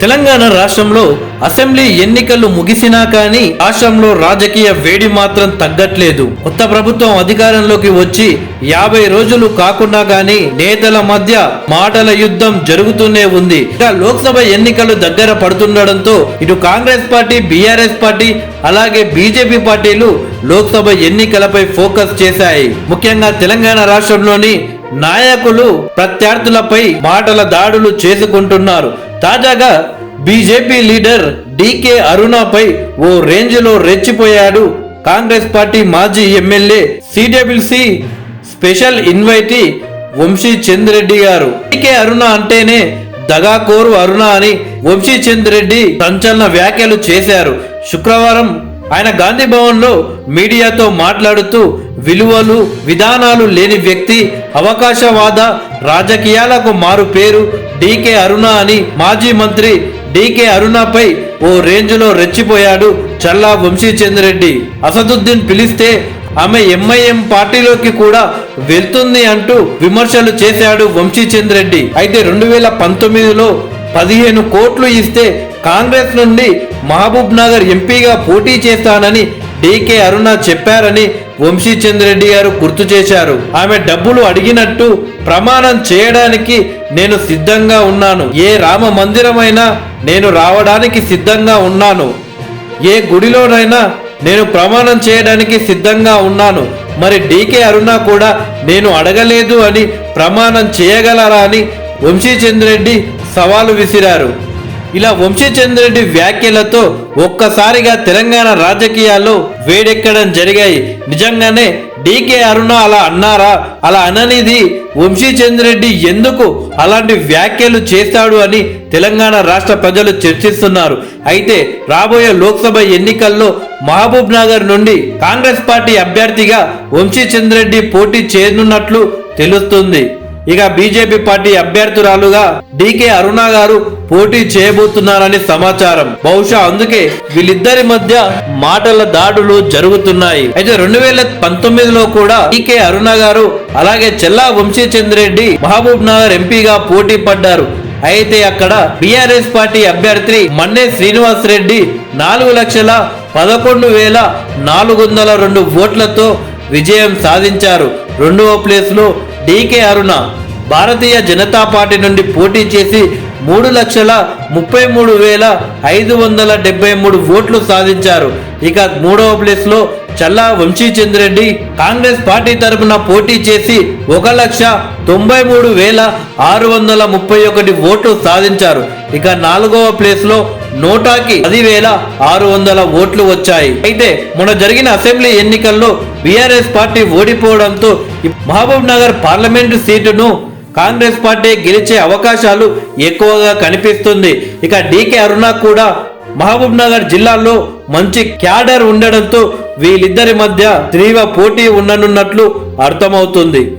తెలంగాణ రాష్ట్రంలో అసెంబ్లీ ఎన్నికలు ముగిసినా కానీ రాష్ట్రంలో రాజకీయ వేడి మాత్రం తగ్గట్లేదు. కొత్త ప్రభుత్వం అధికారంలోకి వచ్చి 50 రోజులు కాకుండా గానీ నేతల మధ్య మాటల యుద్ధం జరుగుతూనే ఉంది. ఇక లోక్సభ ఎన్నికలు దగ్గర పడుతుండడంతో ఇటు కాంగ్రెస్ పార్టీ, బీఆర్ఎస్ పార్టీ అలాగే బీజేపీ పార్టీలు లోక్సభ ఎన్నికలపై ఫోకస్ చేశాయి. ముఖ్యంగా తెలంగాణ రాష్ట్రంలోని నాయకులు ప్రత్యర్థులపై మాటల దాడులు చేసుకుంటున్నారు. తాజాగా బీజేపీ లీడర్ డీకే అరుణపై ఓ రేంజ్ లో రెచ్చిపోయాడు కాంగ్రెస్ పార్టీ మాజీ MLA CWC special invitee Vamshi Chand Reddy garu. DK అరుణ అంటేనే దగాకోరు అరుణ అని వంశీ చంద్ రెడ్డి సంచలన వ్యాఖ్యలు చేశారు. శుక్రవారం ఆయన గాంధీ భవన్ లో మీడియాతో మాట్లాడుతూ విలువలు విధానాలు లేని వ్యక్తి, అవకాశవాద రాజకీయాలకు మారు పేరు డీకే అరుణ అని మాజీ మంత్రి డీకే అరుణపై ఓ రేంజ్ లో రెచ్చిపోయాడు చల్లా వంశీ చంద్ రెడ్డి. అసదుద్దీన్ పిలిస్తే ఆమె ఎంఐఎం పార్టీలోకి కూడా వెళ్తుంది అంటూ విమర్శలు చేశాడు వంశీ చంద్ రెడ్డి. అయితే 2019లో 15 కోట్లు ఇస్తే కాంగ్రెస్ నుండి మహబూబ్ నగర్ ఎంపీగా పోటీ చేస్తానని డీకే అరుణ చెప్పారని వంశీ చంద్ రెడ్డి గారు గుర్తు చేశారు. ఆమె డబ్బులు అడిగినట్టు ప్రమాణం చేయడానికి నేను సిద్ధంగా ఉన్నాను. ఏ రామ మందిరమైనా నేను రావడానికి సిద్ధంగా ఉన్నాను. ఏ గుడిలోనైనా నేను ప్రమాణం చేయడానికి సిద్ధంగా ఉన్నాను. మరి డీకే అరుణ కూడా నేను అడగలేదు అని ప్రమాణం చేయగలరా అని వంశీ చంద్ రెడ్డి సవాలు విసిరారు. ఇలా వంశీ చంద్ రెడ్డి వ్యాఖ్యలతో ఒక్కసారిగా తెలంగాణ రాజకీయాల్లో వేడెక్కడం జరిగాయి. నిజంగానే డీకే అరుణ అలా అన్నారా? అలా అననిది వంశీ చంద్ రెడ్డి ఎందుకు అలాంటి వ్యాఖ్యలు చేస్తాడు అని తెలంగాణ రాష్ట్ర ప్రజలు చర్చిస్తున్నారు. అయితే రాబోయే లోక్సభ ఎన్నికల్లో మహబూబ్ నగర్ నుండి కాంగ్రెస్ పార్టీ అభ్యర్థిగా వంశీ చంద్ రెడ్డి పోటీ చేయనున్నట్లు తెలుస్తుంది. ఇక బీజేపీ పార్టీ అభ్యర్థురాలుగా డీకే అరుణ గారు పోటీ చేయబోతున్నారని సమాచారం. బహుశా అందుకే వీళ్ళిద్దరి మధ్య మాటల దాడులు జరుగుతున్నాయి. అయితే 2019లో కూడా డీకే అరుణ గారు అలాగే చల్లా వంశీ చంద్ రెడ్డి మహబూబ్ నగర్ ఎంపీగా పోటీ పడ్డారు. అయితే అక్కడ బీఆర్ఎస్ పార్టీ అభ్యర్థి మన్నే శ్రీనివాస్ రెడ్డి 4,11,402 ఓట్లతో విజయం సాధించారు. రెండవ ప్లేస్ లో డీకే అరుణ భారతీయ జనతా పార్టీ నుండి పోటీ చేసి 3,33,573 ఓట్లు సాధించారు. ఇక మూడవ ప్లేస్ లో చల్లా వంశీ చంద్ రెడ్డి కాంగ్రెస్ పార్టీ తరఫున పోటీ చేసి 1,93,631 ఓట్లు సాధించారు. ఇక నాలుగవ ప్లేస్ లో నోటాకి 10,600 ఓట్లు వచ్చాయి. అయితే మొన్న జరిగిన అసెంబ్లీ ఎన్నికల్లో బీఆర్ఎస్ పార్టీ ఓడిపోవడంతో మహబూబ్ నగర్ పార్లమెంటు సీటును కాంగ్రెస్ పార్టీ గెలిచే అవకాశాలు ఎక్కువగా కనిపిస్తుంది. ఇక డీకే అరుణ కూడా మహబూబ్ నగర్ జిల్లాలో మంచి క్యాడర్ ఉండడంతో వీళ్ళిద్దరి మధ్య తీవ్ర పోటీ ఉండనున్నట్లు అర్థమవుతుంది.